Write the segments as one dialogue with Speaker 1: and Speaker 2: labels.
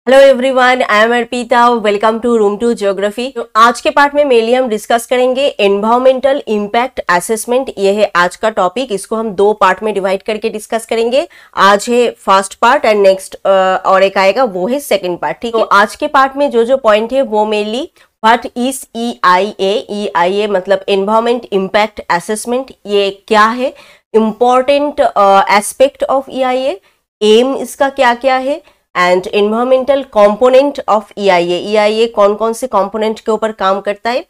Speaker 1: Hello everyone, I am Arpita. Welcome to room to geography. तो आज के पार्ट में मेनली हम डिस्कस करेंगे एनवायरमेंटल इम्पैक्ट असेसमेंट। ये है आज का टॉपिक। इसको हम दो पार्ट में डिवाइड करके डिस्कस करेंगे। आज है फर्स्ट पार्ट एंड नेक्स्ट और एक आएगा वो है सेकंड पार्ट। ठीक है, तो आज के पार्ट में जो जो पॉइंट है वो mainly what is EIA। EIA मतलब एनवायरमेंट इम्पैक्ट असेसमेंट। ये क्या है, important aspect of EIA, aim इसका क्या क्या है, and environmental component of EIA। EIA कौन कौन से कंपोनेंट के ऊपर काम करता है,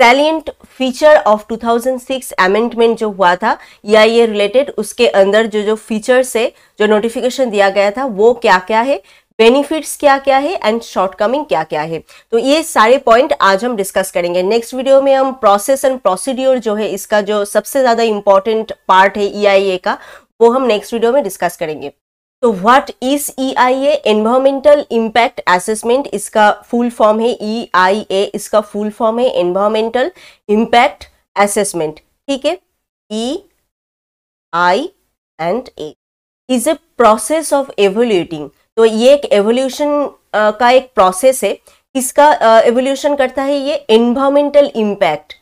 Speaker 1: सैलिएंट फीचर ऑफ 2006 अमेंडमेंट जो हुआ था EIA रिलेटेड, उसके अंदर जो जो फीचर्स है, जो नोटिफिकेशन दिया गया था वो क्या क्या है, बेनिफिट्स क्या क्या है एंड शॉर्टकमिंग क्या क्या है। तो ये सारे पॉइंट आज हम डिस्कस करेंगे। नेक्स्ट वीडियो में हम प्रोसेस एंड प्रोसीड्यूर जो है, इसका जो सबसे ज्यादा इंपॉर्टेंट पार्ट है EIA का, वो हम नेक्स्ट वीडियो में डिस्कस करेंगे। तो what is EIA, environmental impact assessment. इसका फुल फॉर्म है EIA, इसका फुल फॉर्म है एनवायरमेंटल इम्पैक्ट असेसमेंट। ठीक है, EIA is a process of evaluating. तो ये एक एवोल्यूशन का एक प्रोसेस है। इसका एवोल्यूशन करता है ये environmental impact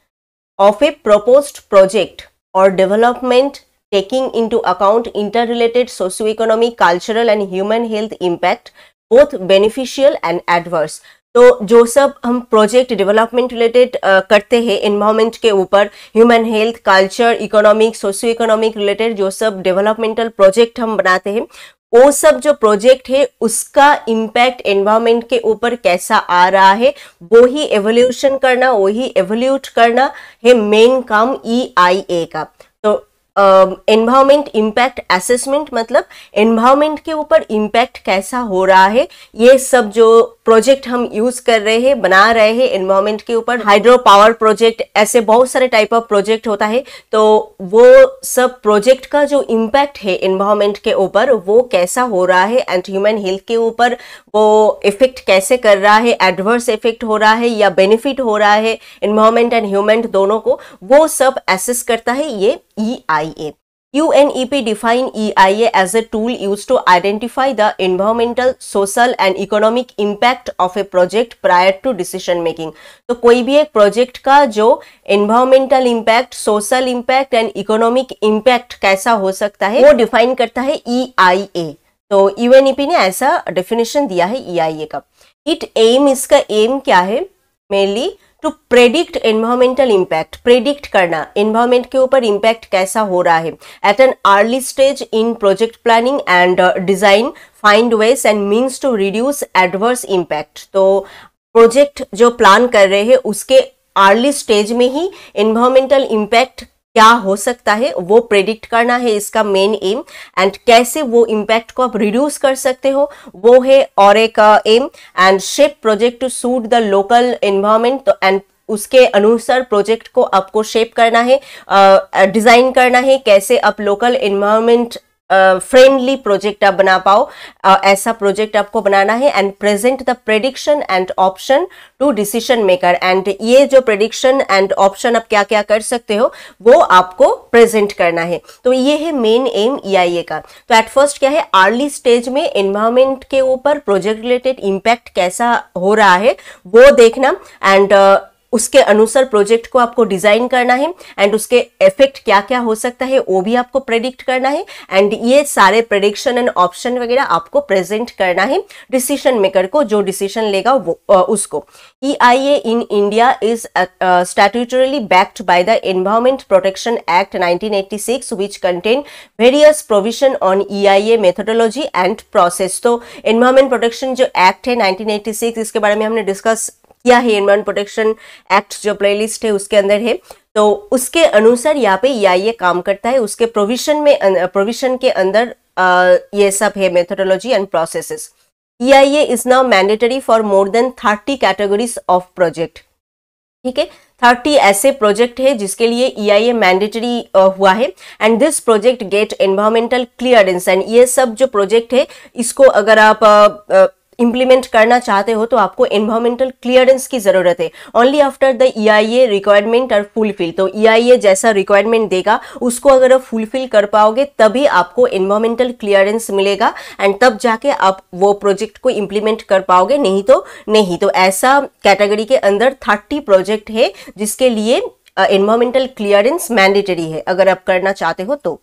Speaker 1: of a proposed project or development taking into account interrelated socio-economic, cultural and human health impact, both beneficial and adverse। तो जो सब हम प्रोजेक्ट डेवलपमेंट रिलेटेड करते हैं एनवायरमेंट के ऊपर, human health, culture, economic, socio economic related जो सब डेवलपमेंटल प्रोजेक्ट हम बनाते हैं, वो सब जो प्रोजेक्ट है उसका इम्पैक्ट एनवायरमेंट के ऊपर कैसा आ रहा है, वो ही एवोल्यूशन करना, वो ही एवोल्यूट करना है मेन काम EIA का। तो एनवायरमेंट इम्पैक्ट असेसमेंट मतलब एनवायरमेंट के ऊपर इम्पैक्ट कैसा हो रहा है, ये सब जो प्रोजेक्ट हम यूज कर रहे हैं, बना रहे हैं एनवायरमेंट के ऊपर, हाइड्रो पावर प्रोजेक्ट, ऐसे बहुत सारे टाइप ऑफ प्रोजेक्ट होता है। तो वो सब प्रोजेक्ट का जो इम्पैक्ट है एनवायरमेंट के ऊपर वो कैसा हो रहा है एंड ह्यूमन हेल्थ के ऊपर वो इफेक्ट कैसे कर रहा है, एडवर्स इफेक्ट हो रहा है या बेनिफिट हो रहा है एनवायरमेंट एंड ह्यूमन दोनों को, वो सब एसेस करता है ये EIA। UNEP define EIA as a tool used to identify the environmental, social and economic impact of a project prior to decision making। तो कोई भी एक प्रोजेक्ट का जो environmental impact, social impact and economic impact कैसा हो सकता है वो डिफाइन करता है EIA। तो UNEP ने ऐसा डेफिनेशन दिया है EIA का। इट एम, इसका एम क्या है, mainly to predict environmental impact, predict करना एनवायरमेंट के ऊपर इम्पैक्ट कैसा हो रहा है at an early stage in project planning and design, find ways and means to reduce adverse impact. तो प्रोजेक्ट जो प्लान कर रहे हैं उसके अर्ली स्टेज में ही एनवायरमेंटल इम्पैक्ट क्या हो सकता है वो प्रेडिक्ट करना है इसका मेन एम, एंड कैसे वो इम्पैक्ट को आप रिड्यूस कर सकते हो वो है और एक aim, and shape project to suit the local environment. तो एंड उसके अनुसार प्रोजेक्ट को आपको शेप करना है, डिजाइन करना है, कैसे आप लोकल एनवायरमेंट फ्रेंडली प्रोजेक्ट आप बना पाओ, ऐसा प्रोजेक्ट आपको बनाना है। And present the prediction and option to decision maker, and ये जो प्रेडिक्शन एंड ऑप्शन आप क्या क्या कर सकते हो वो आपको प्रेजेंट करना है। तो ये है मेन एम EIA का। तो एट फर्स्ट क्या है, अर्ली स्टेज में एनवायरमेंट के ऊपर प्रोजेक्ट रिलेटेड इम्पैक्ट कैसा हो रहा है वो देखना, एंड उसके अनुसार प्रोजेक्ट को आपको डिजाइन करना है, एंड उसके इफेक्ट क्या क्या हो सकता है वो भी आपको प्रेडिक्ट करना है, एंड ये सारे प्रेडिक्शन एंड ऑप्शन वगैरह आपको प्रेजेंट करना है डिसीजन मेकर को, जो डिसीजन लेगा वो उसको। EIA in India is statutorily backed by the environment protection act 1986 which contain various provision on EIA methodology and process. तो एनवायरमेंट प्रोटेक्शन जो एक्ट है 1986, इसके बारे में हमने डिस्कस किया है, एनवायरमेंट प्रोटेक्शन एक्ट जो प्लेलिस्ट है उसके अंदर है। तो उसके अनुसार यहाँ पे EIA काम करता है, उसके प्रोविजन के अंदर ये सब है methodology and processes. EIA is now mandatory for more than 30 categories of project. ठीक है, 30 ऐसे प्रोजेक्ट है जिसके लिए EIA मैंडेटरी हुआ है, and this project get environmental clearance. And ये सब जो प्रोजेक्ट है इसको अगर आप इम्प्लीमेंट करना चाहते हो तो आपको एनवायरमेंटल क्लियरेंस की जरूरत है। Only after the EIA requirement are fulfil, तो EIA जैसा रिक्वायरमेंट देगा उसको अगर आप फुलफिल कर पाओगे तभी आपको एनवायरमेंटल क्लियरेंस मिलेगा एंड तब जाके आप वो प्रोजेक्ट को इम्प्लीमेंट कर पाओगे, नहीं तो ऐसा कैटेगरी के अंदर 30 प्रोजेक्ट है जिसके लिए एनवायरमेंटल क्लियरेंस मैंडेटरी है अगर आप करना चाहते हो तो।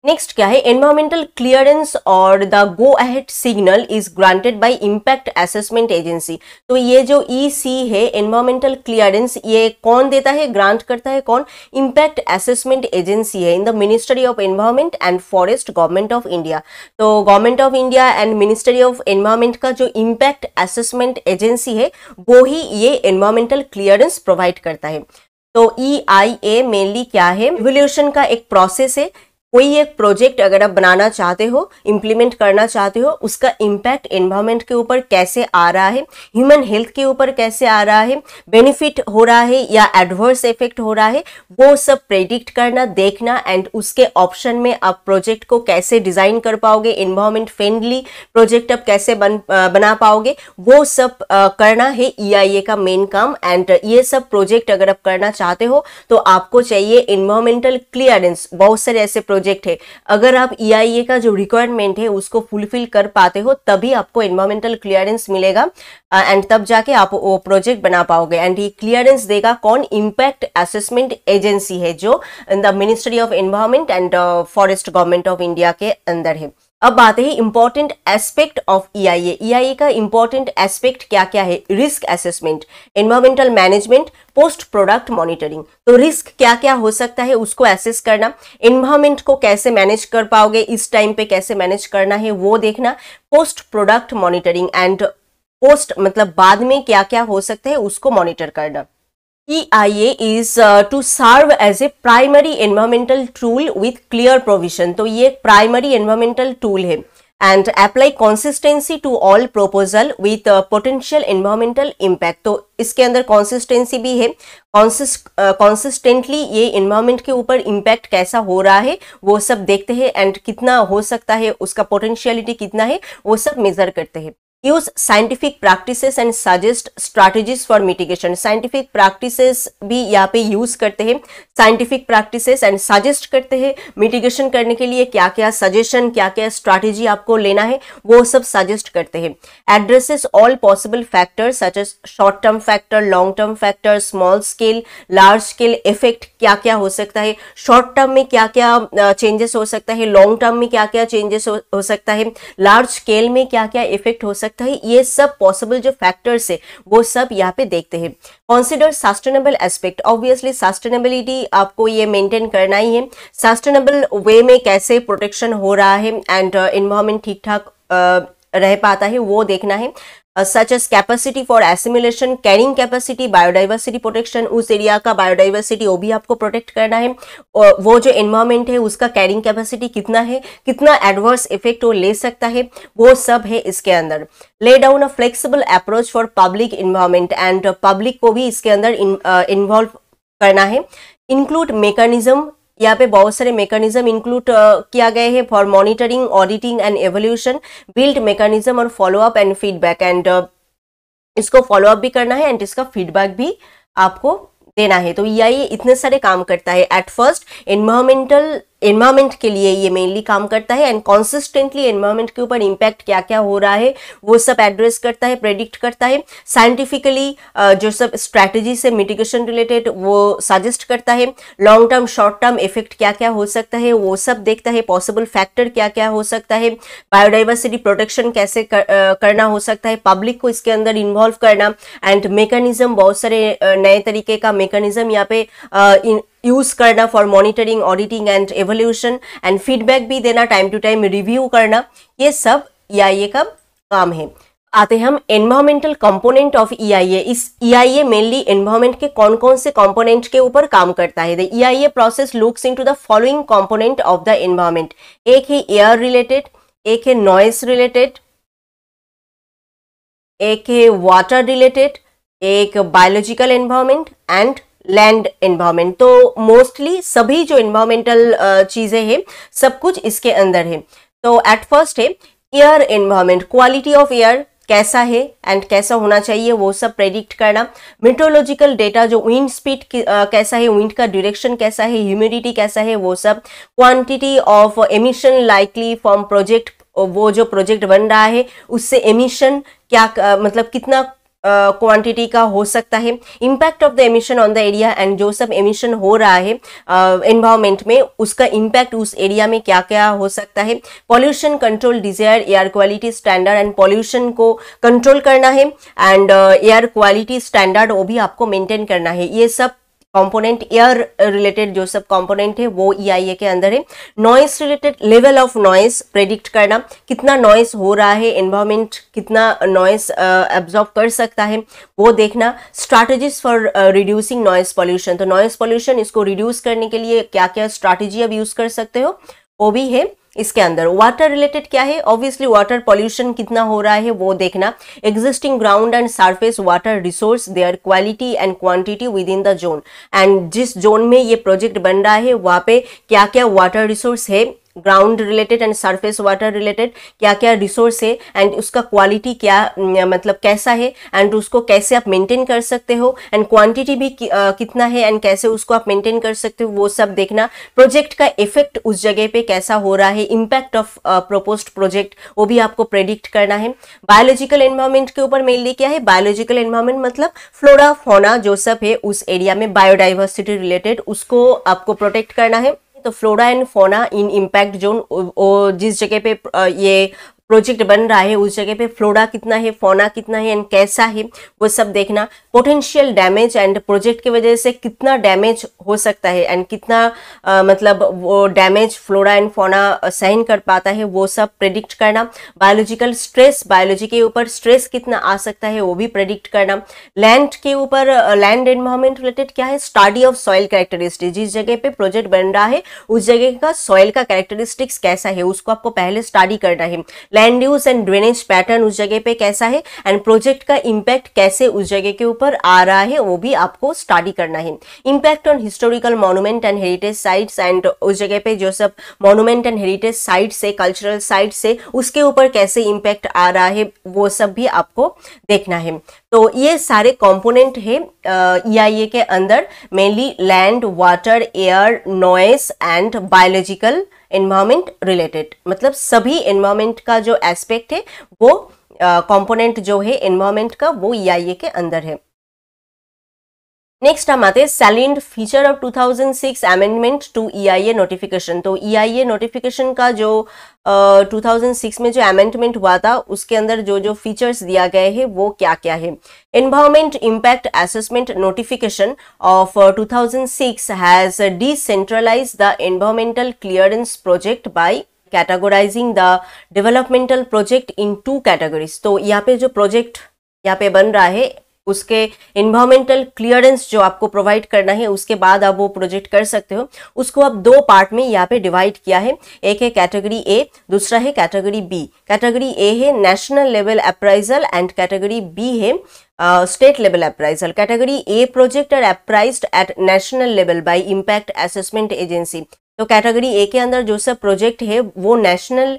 Speaker 1: नेक्स्ट क्या है, एनवायरमेंटल क्लियरेंस और the go ahead signal is granted by impact assessment agency. तो ये जो EC है एनवायरमेंटल क्लियरेंस, ये कौन देता है, ग्रांट करता है कौन, इम्पैक्ट असेसमेंट एजेंसी है in the ministry of environment and forest, government of India. तो government of India and ministry of environment का जो इम्पैक्ट असेसमेंट एजेंसी है वो ही ये एनवायरमेंटल क्लियरेंस प्रोवाइड करता है। तो EIA मेनली क्या है, इवोल्यूशन का एक प्रोसेस है। कोई एक प्रोजेक्ट अगर आप बनाना चाहते हो, इम्प्लीमेंट करना चाहते हो, उसका इम्पैक्ट एनवायरमेंट के ऊपर कैसे आ रहा है, ह्यूमन हेल्थ के ऊपर कैसे आ रहा है, बेनिफिट हो रहा है या एडवर्स इफेक्ट हो रहा है, वो सब प्रेडिक्ट करना, देखना एंड उसके ऑप्शन में आप प्रोजेक्ट को कैसे डिजाइन कर पाओगे, एनवायरमेंट फ्रेंडली प्रोजेक्ट आप कैसे बना पाओगे, वो सब करना है EIA का मेन काम। एंड ये सब प्रोजेक्ट अगर आप करना चाहते हो तो आपको चाहिए एनवायरमेंटल क्लियरेंस। बहुत सारे ऐसे प्रोजेक्ट है, अगर आप EIA का जो रिक्वायरमेंट है उसको फुलफिल कर पाते हो तभी आपको एनवायरमेंटल क्लियरेंस मिलेगा एंड तब जाके आप वो प्रोजेक्ट बना पाओगे। एंड ये क्लियरेंस देगा कौन, इम्पैक्ट असेसमेंट एजेंसी है जो the ministry of environment and forest, government of India के अंदर है। अब आते हैं इंपॉर्टेंट एस्पेक्ट ऑफ EIA का इंपॉर्टेंट एस्पेक्ट क्या क्या है, risk assessment, environmental management, post product monitoring. तो रिस्क क्या क्या हो सकता है उसको एसेस करना, एनवायरमेंट को कैसे मैनेज कर पाओगे, इस टाइम पे कैसे मैनेज करना है वो देखना, post product monitoring and post मतलब बाद में क्या क्या हो सकता है उसको मॉनिटर करना। EIA is to serve as a primary environmental tool with clear provision। तो ये एक primary environmental tool है and apply consistency to all proposal with potential environmental impact। तो इसके अंदर consistency भी है, consistently ये environment के ऊपर impact कैसा हो रहा है वो सब देखते हैं एंड कितना हो सकता है, उसका potentiality कितना है वो सब मेजर करते हैं। Use scientific practices and suggest strategies for mitigation. Scientific practices भी यहाँ पे यूज करते हैं, साइंटिफिक प्रैक्टिसेस एंड सजेस्ट करते हैं मिटिगेशन करने के लिए क्या क्या सजेशन, क्या क्या स्ट्रैटेजी आपको लेना है वो सब सजेस्ट करते हैं। Addresses all possible factors such as short term factor, long term factor, small scale, large scale effect क्या क्या हो सकता है, शॉर्ट टर्म में क्या क्या चेंजेस हो सकता है, लॉन्ग टर्म में क्या क्या चेंजेस हो सकता है, लार्ज स्केल में क्या क्या इफेक्ट हो सकता है, ये सब पॉसिबल जो फैक्टर्स है वो सब यहाँ पे देखते हैं। Consider sustainable aspect, obviously sustainability आपको ये मेंटेन करना ही है, सस्टेनेबल वे में कैसे प्रोटेक्शन हो रहा है एंड एनवायरमेंट ठीक ठाक रह पाता है वो देखना है। Such as capacity for assimilation, carrying capacity, biodiversity protection, उस एरिया का बायोडाइवर्सिटी वो भी आपको प्रोटेक्ट करना है, और वो जो एनवायरमेंट है उसका कैरिंग कैपेसिटी कितना है, कितना एडवर्स इफेक्ट वो ले सकता है, वो सब है इसके अंदर। Lay down a flexible approach for public environment and public को भी इसके अंदर इन्वॉल्व करना है। इंक्लूड मैकेनिज्म, यहाँ पे बहुत सारे मैकेनिज्म इंक्लूड किया गए हैं for monitoring, auditing and evaluation, build mechanism और follow up and feedback and इसको फॉलो अप भी करना है एंड इसका फीडबैक भी आपको देना है। तो EIA इतने सारे काम करता है। एट फर्स्ट एनवायरमेंट के लिए ये मेनली काम करता है एंड कॉन्सिस्टेंटली एनवायरमेंट के ऊपर इम्पैक्ट क्या क्या हो रहा है वो सब एड्रेस करता है, प्रेडिक्ट करता है। साइंटिफिकली जो सब स्ट्रैटेजी से मिटिगेशन रिलेटेड वो सजेस्ट करता है। Long term, short term effect क्या क्या हो सकता है वो सब देखता है। पॉसिबल फैक्टर क्या क्या हो सकता है, बायोडाइवर्सिटी प्रोटेक्शन कैसे करना हो सकता है, पब्लिक को इसके अंदर इन्वॉल्व करना एंड मैकेनिज्म, बहुत सारे नए तरीके का मैकेनिज्म यहाँ पे यूज करना for monitoring, auditing and evolution and feedback भी देना, टाइम टू टाइम रिव्यू करना, ये सब EIA का काम है। आते हैं हम एनवायरमेंटल कंपोनेंट ऑफ EIA। इस EIA मेनली एनवायरमेंट के कौन कौन से कंपोनेंट के ऊपर काम करता है। The EIA process looks into the following component of the environment. एक है एयर रिलेटेड, एक है नॉइस रिलेटेड, एक है वाटर रिलेटेड, एक biological environment and land environment. तो मोस्टली सभी जो एनवायरमेंटल चीजें हैं सब कुछ इसके अंदर है। तो एट फर्स्ट है air environment, quality of air, कैसा है एंड कैसा होना चाहिए वो सब प्रेडिक्ट करना, मेट्रोलॉजिकल डेटा जो विंड स्पीड कैसा है, विंड का डायरेक्शन कैसा है, ह्यूमिडिटी कैसा है वो सब, quantity of emission likely from project, वो जो प्रोजेक्ट बन रहा है उससे एमिशन क्या मतलब कितना क्वांटिटी का हो सकता है, impact of the emission on the area and जो सब एमिशन हो रहा है एनवायरमेंट में उसका इम्पैक्ट उस एरिया में क्या क्या हो सकता है, pollution control, desire air quality standard and pollution को कंट्रोल करना है एंड एयर क्वालिटी स्टैंडर्ड वो भी आपको मेंटेन करना है। ये सब कंपोनेंट एयर रिलेटेड जो सब कंपोनेंट है वो EIA के अंदर है। Noise related level of noise predict करना, कितना नॉइस हो रहा है, एनवायरमेंट कितना नॉइस एब्जॉर्ब कर सकता है वो देखना। Strategies for reducing noise pollution, तो नॉइस पॉल्यूशन इसको रिड्यूस करने के लिए क्या क्या स्ट्रैटेजी आप यूज कर सकते हो वो भी है इसके अंदर। वाटर रिलेटेड क्या है, ऑब्वियसली वाटर पॉल्यूशन कितना हो रहा है वो देखना। Existing ground and surface water resource, there quality and quantity with in the zone, and जिस जोन में ये प्रोजेक्ट बन रहा है वहाँ पे क्या क्या वाटर रिसोर्स है, ground related and surface water related क्या क्या रिसोर्स है एंड उसका क्वालिटी क्या मतलब कैसा है एंड उसको कैसे आप मेंटेन कर सकते हो, एंड क्वांटिटी भी कितना है एंड कैसे उसको आप मेंटेन कर सकते हो वो सब देखना। प्रोजेक्ट का इफेक्ट उस जगह पे कैसा हो रहा है, इम्पैक्ट ऑफ प्रोपोज्ड प्रोजेक्ट वो भी आपको प्रेडिक्ट करना है। बायोलॉजिकल एनवायरमेंट के ऊपर मेनली क्या है, बायोलॉजिकल एनवायरमेंट मतलब फ्लोरा फोना जो सब है उस एरिया में बायोडाइवर्सिटी रिलेटेड उसको आपको प्रोटेक्ट करना है। तो flora and fauna in impact zone, जिस जगह पे ये प्रोजेक्ट बन रहा है उस जगह पे फ्लोरा कितना है, फोना कितना है एंड कैसा है वो सब देखना। पोटेंशियल डैमेज एंड प्रोजेक्ट की वजह से कितना डैमेज हो सकता है एंड कितना मतलब वो डैमेज फ्लोरा एंड फोना सहन कर पाता है वो सब प्रेडिक्ट करना। बायोलॉजिकल स्ट्रेस, बायोलॉजी के ऊपर स्ट्रेस कितना आ सकता है वो भी प्रेडिक्ट करना। लैंड के ऊपर, लैंड एनवायरमेंट रिलेटेड क्या है, स्टडी ऑफ सॉइल कैरेक्टरिस्टिक्स, जिस जगह पे प्रोजेक्ट बन रहा है उस जगह का सॉइल का कैरेक्टरिस्टिक्स कैसा है उसको आपको पहले स्टडी करना है। Land use and drainage pattern उस जगह पे कैसा है एंड प्रोजेक्ट का इम्पैक्ट कैसे उस जगह के ऊपर आ रहा है वो भी आपको स्टडी करना है। Impact on historical monument and heritage sites, and उस जगह पे जो सब मॉन्यूमेंट एंड हेरिटेज साइट से, कल्चरल साइट से उसके ऊपर कैसे इम्पैक्ट आ रहा है वो सब भी आपको देखना है। तो ये सारे कंपोनेंट है EIA के अंदर, mainly land, water, air, noise and biological environment related, मतलब सभी एनवायरमेंट का जो एस्पेक्ट है वो कंपोनेंट जो है एनवायरमेंट का वो EIA के अंदर है। नेक्स्ट हम आते हैं salient feature of 2006 amendment to EIA notification. तो EIA नोटिफिकेशन का जो 2006 में जो अमेंडमेंट हुआ था उसके अंदर जो जो फीचर्स दिया गए हैं वो क्या क्या है। Environment impact assessment notification of 2006 has decentralised the environmental clearance project by categorising the developmental project in 2 categories. तो यहाँ पे जो प्रोजेक्ट यहाँ पे बन रहा है उसके एनवायरमेंटल क्लियरेंस जो आपको प्रोवाइड करना है उसके बाद आप वो प्रोजेक्ट कर सकते हो, उसको आप 2 पार्ट में यहाँ पे डिवाइड किया है। एक है कैटेगरी ए, दूसरा है कैटेगरी बी। कैटेगरी ए है national level appraisal and category B है state level appraisal. Category A project are appraised at national level by impact assessment agency. तो कैटेगरी ए के अंदर जो सब प्रोजेक्ट है वो नेशनल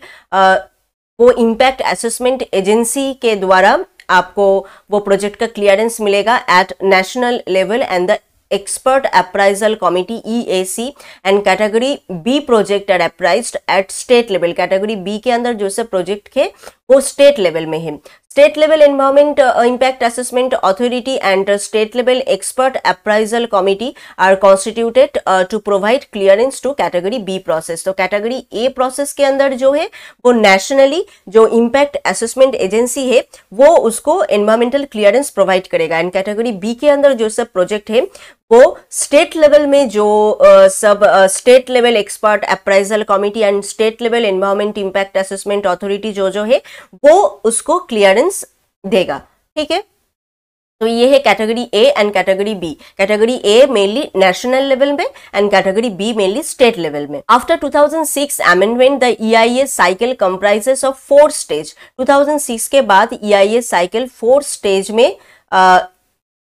Speaker 1: वो इम्पैक्ट असेसमेंट एजेंसी के द्वारा आपको वो प्रोजेक्ट का क्लियरेंस मिलेगा at national level and the expert appraisal committee EAC, and category B project are appraised at state level. Category B के अंदर जो सब प्रोजेक्ट है वो स्टेट लेवल में है। State level environment impact assessment authority and state level expert appraisal committee are constituted to provide clearance to category B process. तो category A process के अंदर जो है वो नेशनली जो इम्पैक्ट असेसमेंट एजेंसी है वो उसको एनवायरमेंटल क्लियरेंस प्रोवाइड करेगा, एंड कैटेगरी बी के अंदर जो सब प्रोजेक्ट है वो स्टेट लेवल में जो सब state level expert appraisal committee and state level environment impact assessment authority जो है वो उसको क्लियरेंस देगा। ठीक है, तो ये है category A and category B. Category A mainly national level में and category B mainly state level में। After 2006 amendment the EIA cycle comprises of 4 stage. 2006 के बाद EIA साइकिल 4 स्टेज में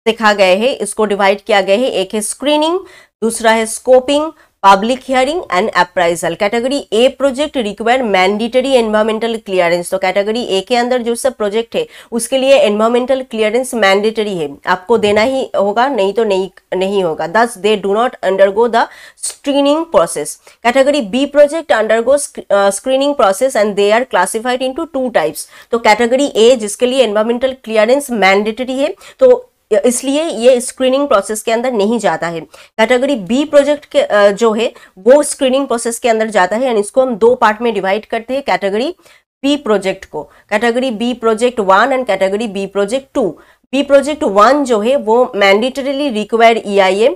Speaker 1: देखा गए है, इसको डिवाइड किया गया है। एक है स्क्रीनिंग, दूसरा है scoping, public hearing and appraisal. Category A project require mandatory environmental clearance. तो कैटेगरी ए के अंदर जो सब प्रोजेक्ट है उसके लिए एनवायरमेंटल क्लियरेंस मैंडेटरी है, आपको देना ही होगा, नहीं तो नहीं होगा। Thus they do not undergo the screening process. Category B project undergo screening process and they are classified into two types. तो कैटेगरी ए जिसके लिए एनवायरमेंटल क्लियरेंस मैंडेटरी है तो इसलिए ये स्क्रीनिंग प्रोसेस के अंदर नहीं जाता है। कैटेगरी बी प्रोजेक्ट के जो है वो स्क्रीनिंग प्रोसेस के अंदर जाता है, एंड इसको हम दो पार्ट में डिवाइड करते हैं कैटेगरी बी प्रोजेक्ट को, category B project 1 and category B project 2। B project 1 जो है वो mandatorily required EIA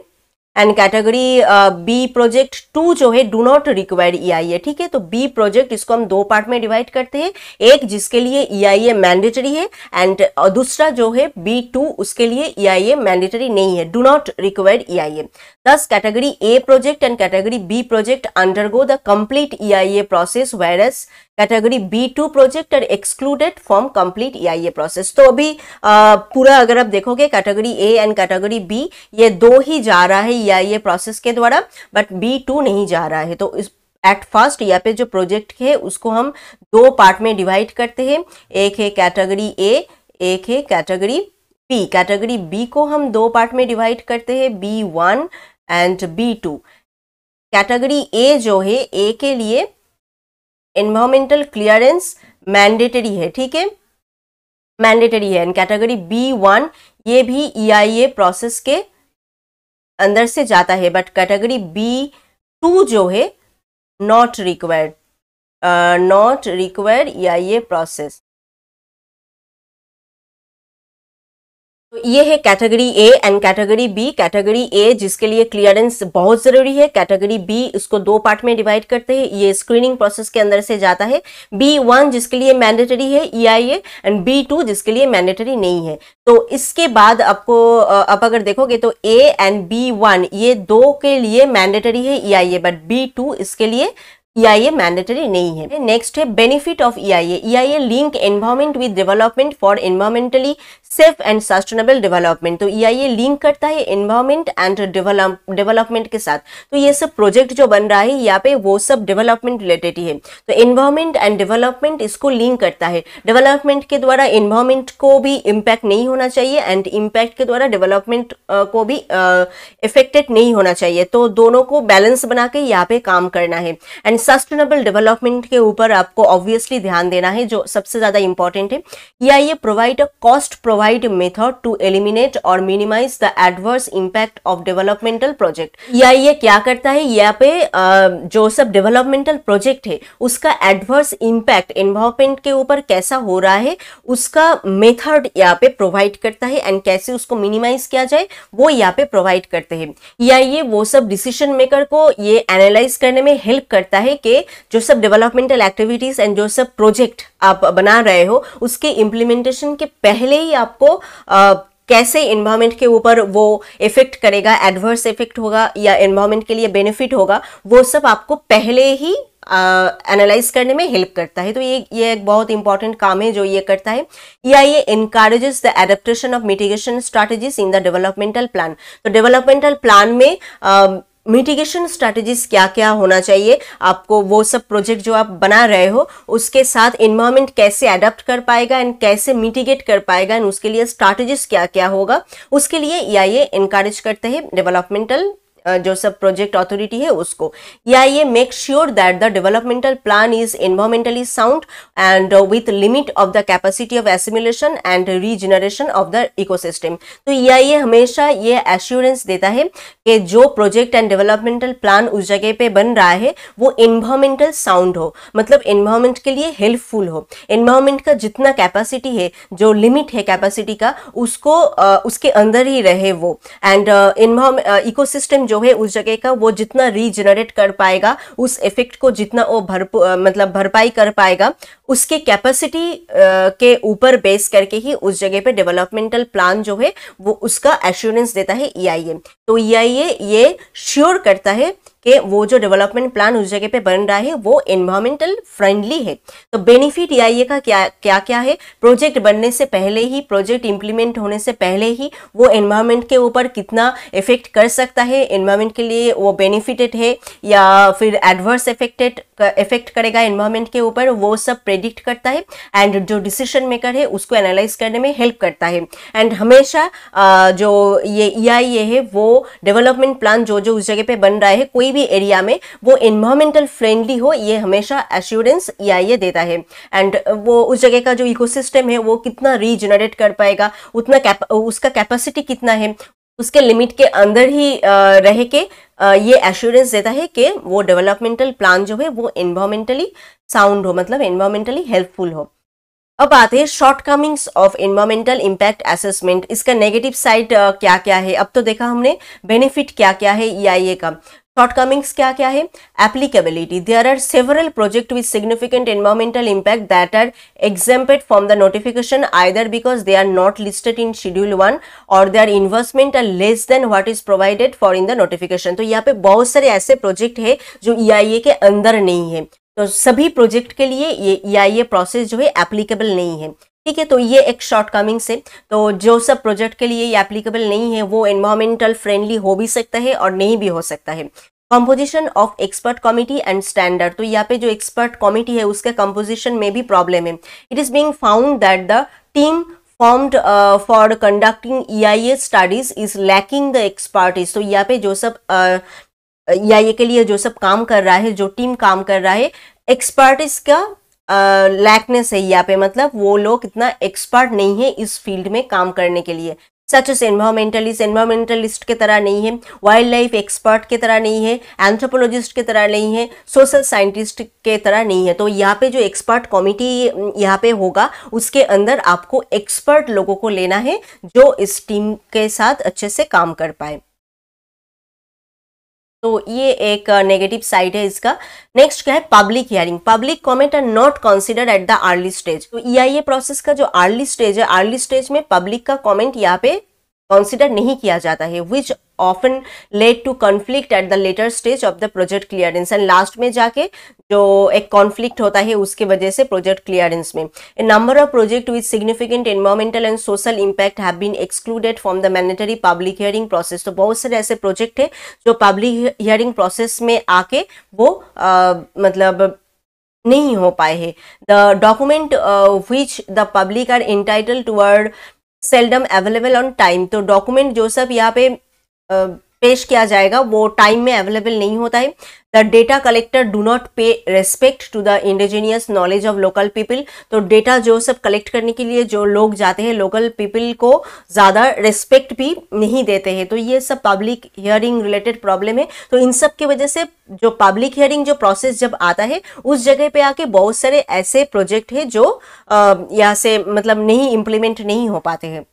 Speaker 1: and category B project 2 जो है डू नॉट रिक्वायर्ड EIA। ठीक है, तो बी प्रोजेक्ट इसको हम दो पार्ट में डिवाइड करते हैं, एक जिसके लिए EIA मैंडेटरी है एंड दूसरा जो है B2 उसके लिए EIA मैंडेटरी नहीं है, do not required EIA। Thus, category A project and category B project undergo the complete EIA process, whereas category B2 project are excluded from complete EIA process। तो अभी पूरा अगर आप देखोगे category A and category B ये दो ही जा रहा है EIA प्रोसेस के द्वारा, बट B2 नहीं जा रहा है। तो इस एट फर्स्ट यहाँ पे जो प्रोजेक्ट है उसको हम दो पार्ट में डिवाइड करते हैं, एक है कैटेगरी A, एक है कैटेगरी B। कैटेगरी B को हम दो पार्ट में डिवाइड करते हैं, B1 and B2। Category A जो है A के लिए एनवायरमेंटल क्लियरेंस मैंडेटरी है, ठीक है, मैंडेटरी है। एंड कैटेगरी B1 ये भी EIA प्रोसेस के अंदर से जाता है, बट कैटेगरी B2 जो है नॉट रिक्वायर्ड EIA प्रोसेस। तो ये है category A and category B. Category A जिसके लिए क्लियरेंस बहुत जरूरी है, कैटेगरी बी इसको दो पार्ट में डिवाइड करते हैं, ये स्क्रीनिंग प्रोसेस के अंदर से जाता है। B1 जिसके लिए मैंडेटरी है EIA एंड B2 जिसके लिए मैंडेटरी नहीं है। तो इसके बाद आपको आप अगर देखोगे तो A एंड B1 ये दो के लिए मैंडेटरी है EIA, बट B2 इसके लिए EIA मैंडेटरी नहीं है। नेक्स्ट है benefit of EIA link environment with development for environmentally safe and sustainable development. तो EIA लिंक करता है एनवायरमेंट एंड डेवलपमेंट के साथ। तो ये सब प्रोजेक्ट जो बन रहा है यहाँ पे वो सब डेवलपमेंट रिलेटेड ही है। तो एनवायरमेंट एंड डेवलपमेंट इसको लिंक करता है। डेवलपमेंट के द्वारा एनवायरमेंट को भी इम्पैक्ट नहीं होना चाहिए एंड इम्पैक्ट के द्वारा डेवलपमेंट को भी इफेक्टेड नहीं होना चाहिए। तो दोनों को बैलेंस बना के यहाँ पे काम करना है। एंड सस्टेनेबल डेवलपमेंट के ऊपर आपको ऑब्वियसली ध्यान देना है, जो सबसे ज्यादा इंपॉर्टेंट है। EIA provide a cost provide method to eliminate और minimize the adverse impact of developmental project. EIA क्या करता है, यहाँ पे जो सब डेवलपमेंटल प्रोजेक्ट है उसका एडवर्स इंपैक्ट एनवायरमेंट के ऊपर कैसा हो रहा है उसका मेथड यहाँ पे प्रोवाइड करता है, एंड कैसे उसको मिनिमाइज किया जाए वो यहाँ पे प्रोवाइड करते हैं। EIA वो सब डिसीजन मेकर को ये एनालाइज करने में हेल्प करता है कि जो सब डेवलपमेंटल एक्टिविटीज एंड जो सब प्रोजेक्ट आप बना रहे हो उसके इम्प्लीमेंटेशन के पहले ही आपको कैसे एनवायरमेंट के ऊपर वो इफेक्ट करेगा, एडवर्स इफेक्ट होगा या एनवायरमेंट के लिए बेनिफिट होगा, वो सब आपको पहले ही एनालाइज करने में हेल्प करता है। तो ये एक बहुत इंपॉर्टेंट काम है जो ये करता है। EIA encourages the adaptation of mitigation strategies in the developmental plan। तो डेवलपमेंटल प्लान में मिटिगेशन स्ट्रैटेजीज क्या क्या होना चाहिए, आपको वो सब प्रोजेक्ट जो आप बना रहे हो उसके साथ एनवायरमेंट कैसे अडेप्ट कर पाएगा एंड कैसे मिटिगेट कर पाएगा, एंड उसके लिए स्ट्रैटेजीज क्या क्या होगा, उसके लिए EIA एनकरेज करते हैं डेवलपमेंटल जो सब प्रोजेक्ट अथॉरिटी है उसको। EIA make sure that the developmental plan is environmentally sound and with limit of the capacity of assimilation and regeneration of the ecosystem. तो EIA हमेशा ये एश्योरेंस देता है कि जो प्रोजेक्ट एंड डेवलपमेंटल प्लान उस जगह पे बन रहा है वो एनवायरमेंटल साउंड हो, मतलब एनवायरमेंट के लिए हेल्पफुल हो। एनवायरमेंट का जितना कैपेसिटी है, जो लिमिट है कैपेसिटी का, उसको उसके अंदर ही रहे वो, एंड इकोसिस्टम जो है उस जगह का वो जितना रीजनरेट कर पाएगा, उस इफेक्ट को जितना वो भरपाई कर पाएगा, उसके कैपेसिटी के ऊपर बेस करके ही उस जगह पे डेवलपमेंटल प्लान जो है वो उसका एश्योरेंस देता है EIA। तो EIA ये श्योर करता है कि वो जो डेवलपमेंट प्लान उस जगह पे बन रहा है वो एनवायरमेंटल फ्रेंडली है। तो बेनिफिट ईआईए का क्या क्या है? प्रोजेक्ट बनने से पहले ही, प्रोजेक्ट इंप्लीमेंट होने से पहले ही वो एनवायरमेंट के ऊपर कितना इफेक्ट कर सकता है, एनवायरमेंट के लिए वो बेनिफिटेड है या फिर एडवर्स इफेक्ट करेगा एनवायरमेंट के ऊपर, वो सब प्रेडिक्ट करता है एंड जो डिसीजन मेकर है उसको एनालाइज करने में हेल्प करता है। एंड हमेशा जो ये ईआईए है वो डेवलपमेंट प्लान जो जो उस जगह पे बन रहा है कोई भी एरिया में वो एनवायरमेंटल फ्रेंडली हो, ये हमेशा एश्योरेंस ईआईए देता है। एंड वो उस जगह का जो इकोसिस्टम है वो कितना रीजनरेट कर पाएगा, उतना उसका कैपेसिटी कितना है, उसके लिमिट के अंदर ही रह के ये एश्योरेंस देता है कि वो डेवलपमेंटल प्लान जो है वो एनवायरमेंटली साउंड हो, मतलब एनवायरमेंटली हेल्पफुल हो। अब आते हैं shortcomings of environmental impact assessment. इसका नेगेटिव साइड क्या क्या है? अब तो देखा हमने बेनिफिट क्या क्या है ईआईए का, शॉर्टकमिंग्स क्या क्या है? Applicability, there are several project with significant environmental impact that are exempted from the notification either because they are not listed in schedule 1 or their investment are less than what is provided for in the notification। तो यहाँ पे बहुत सारे ऐसे project है जो EIA के अंदर नहीं है, तो सभी प्रोजेक्ट के लिए ये ईआईए प्रोसेस जो है एप्लीकेबल नहीं है। ठीक है, तो ये एक शॉर्टकमिंग्स है। तो जो सब प्रोजेक्ट के लिए ये एप्लीकेबल नहीं है वो एनवायरमेंटल फ्रेंडली हो भी सकता है और नहीं भी हो सकता है। Composition of expert committee and standard, तो यहाँ पे जो एक्सपर्ट कमिटी है उसके कंपोजिशन में भी प्रॉब्लम है। It is being found that the team formed for conducting EIA studies is lacking the expertise। तो यहाँ पे जो सब EIA के लिए जो सब काम कर रहा है, जो टीम काम कर रहा है, एक्सपर्टिस का लैकनेस है यहाँ पे, मतलब वो लोग इतना एक्सपर्ट नहीं है इस फील्ड में काम करने के लिए। सच एस एनवायरमेंटलिस्ट के तरह नहीं है, वाइल्ड लाइफ एक्सपर्ट के तरह नहीं है, एंथ्रोपोलॉजिस्ट के तरह नहीं है, सोशल साइंटिस्ट के तरह नहीं है। तो यहाँ पे जो एक्सपर्ट कमिटी यहाँ पे होगा उसके अंदर आपको एक्सपर्ट लोगों को लेना है जो इस टीम के साथ अच्छे से काम कर पाए। तो ये एक नेगेटिव साइड है इसका। नेक्स्ट क्या है? Public hearing, public comment are not considered at the early stage. तो ईआईए प्रोसेस का जो अर्ली स्टेज है, अर्ली स्टेज में पब्लिक का कमेंट यहाँ पे कंसिडर नहीं किया जाता है, which often lead to conflict at the later stage of the project clearance. And last में जाके जो एक कॉन्फ्लिक्ट होता है उसके वजह से प्रोजेक्ट क्लियरेंस में a number of project with significant environmental and social impact have been excluded from the mandatory public hearing process. तो बहुत सारे ऐसे प्रोजेक्ट है जो पब्लिक हियरिंग प्रोसेस में आके वो मतलब नहीं हो पाए हैं। The document which the public are entitled toward seldom available on time. तो डॉक्यूमेंट जो सब यहाँ पे पेश किया जाएगा वो टाइम में अवेलेबल नहीं होता है। The data collector do not pay respect to the indigenous knowledge of local people. तो डेटा जो सब कलेक्ट करने के लिए जो लोग जाते हैं लोकल पीपल को ज़्यादा रेस्पेक्ट भी नहीं देते हैं। तो ये सब पब्लिक हियरिंग रिलेटेड प्रॉब्लम है। तो इन सब की वजह से जो पब्लिक हियरिंग जो प्रोसेस जब आता है उस जगह पे आके बहुत सारे ऐसे प्रोजेक्ट है जो यहाँ से मतलब नहीं इम्प्लीमेंट नहीं हो पाते हैं।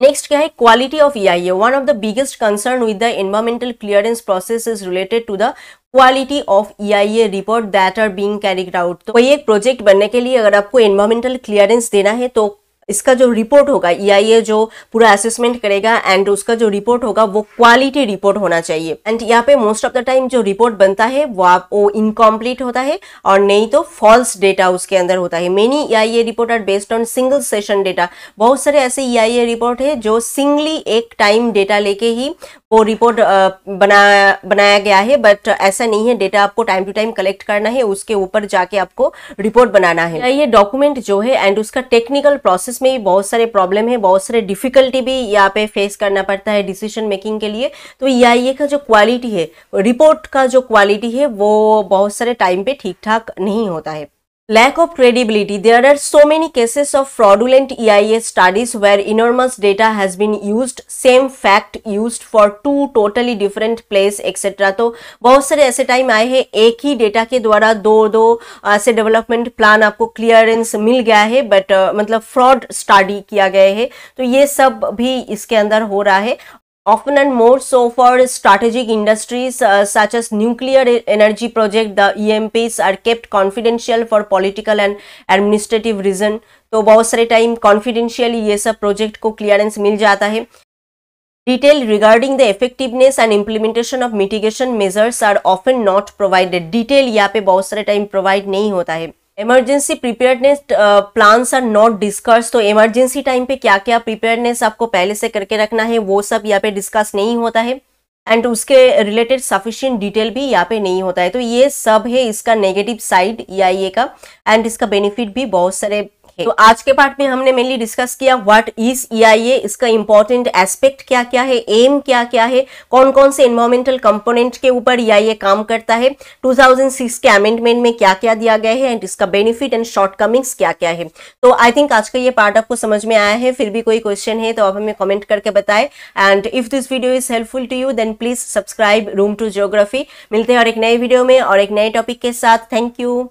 Speaker 1: नेक्स्ट क्या है? Quality of EIA. One of the biggest concern with the environmental clearance process is related to the quality of EIA report that are being carried out. तो कोई एक प्रोजेक्ट बनने के लिए अगर आपको एनवायरमेंटल क्लियरेंस देना है तो इसका जो रिपोर्ट होगा, ईआईए जो पूरा असेसमेंट करेगा एंड उसका जो रिपोर्ट होगा वो क्वालिटी रिपोर्ट होना चाहिए। एंड यहाँ पे मोस्ट ऑफ द टाइम जो रिपोर्ट बनता है वो इनकम्प्लीट होता है और नहीं तो फॉल्स डेटा उसके अंदर होता है। Many EIA report are based on single session data. बहुत सारे ऐसे ईआईए रिपोर्ट है जो सिंगली एक टाइम डेटा लेके ही वो रिपोर्ट बनाया गया है, बट ऐसा नहीं है। डेटा आपको टाइम टू टाइम कलेक्ट करना है, उसके ऊपर जाके आपको रिपोर्ट बनाना है। ये डॉक्यूमेंट जो है एंड उसका टेक्निकल प्रोसेस में भी बहुत सारे प्रॉब्लम है, बहुत सारे डिफिकल्टी भी यहाँ पे फेस करना पड़ता है डिसीजन मेकिंग के लिए। तो ईआईए का जो क्वालिटी है, रिपोर्ट का जो क्वालिटी है वो बहुत सारे टाइम पे ठीक ठाक नहीं होता है। Lack of credibility. There are so many cases of fraudulent EIA studies where enormous data has been used, same fact used for two totally different place etc. तो बहुत सारे ऐसे टाइम आए हैं एक ही डेटा के द्वारा दो ऐसे डेवलपमेंट प्लान आपको क्लियरेंस मिल गया है, बट मतलब फ्रॉड स्टडी किया गया है। तो ये सब भी इसके अंदर हो रहा है। Often and more so for strategic industries such as nuclear energy project, the EMPs are kept confidential for political and administrative reason। तो बहुत सारे टाइम कॉन्फिडेंशियली ये सब प्रोजेक्ट को क्लियरेंस मिल जाता है। Detail regarding the effectiveness and implementation of mitigation measures are often not provided. Detail यहाँ पे बहुत सारे टाइम प्रोवाइड नहीं होता है। Emergency preparedness plans are not discuss, तो इमरजेंसी टाइम पे क्या क्या प्रिपेयर्डनेस आपको पहले से करके रखना है वो सब यहाँ पे डिस्कस नहीं होता है, एंड उसके रिलेटेड सफिशिएंट डिटेल भी यहाँ पे नहीं होता है। तो ये सब है इसका नेगेटिव साइड EIA का, एंड इसका बेनिफिट भी बहुत सारे है। तो आज के पार्ट में हमने मेनली डिस्कस किया व्हाट इज EIA, इसका इंपॉर्टेंट एस्पेक्ट क्या क्या है, एम क्या क्या है, कौन कौन से एनवायरमेंटल कंपोनेंट के ऊपर EIA काम करता है, 2006 के अमेंडमेंट में क्या क्या दिया गया है, एंड इसका बेनिफिट एंड शॉर्टकमिंग्स क्या क्या है। तो आई थिंक आज का ये पार्ट आपको समझ में आया है। फिर भी कोई क्वेश्चन है तो आप हमें कमेंट करके बताएं, and if this video is helpful to you then please subscribe room to geography. मिलते हैं और एक नए वीडियो में और एक नए टॉपिक के साथ। Thank you.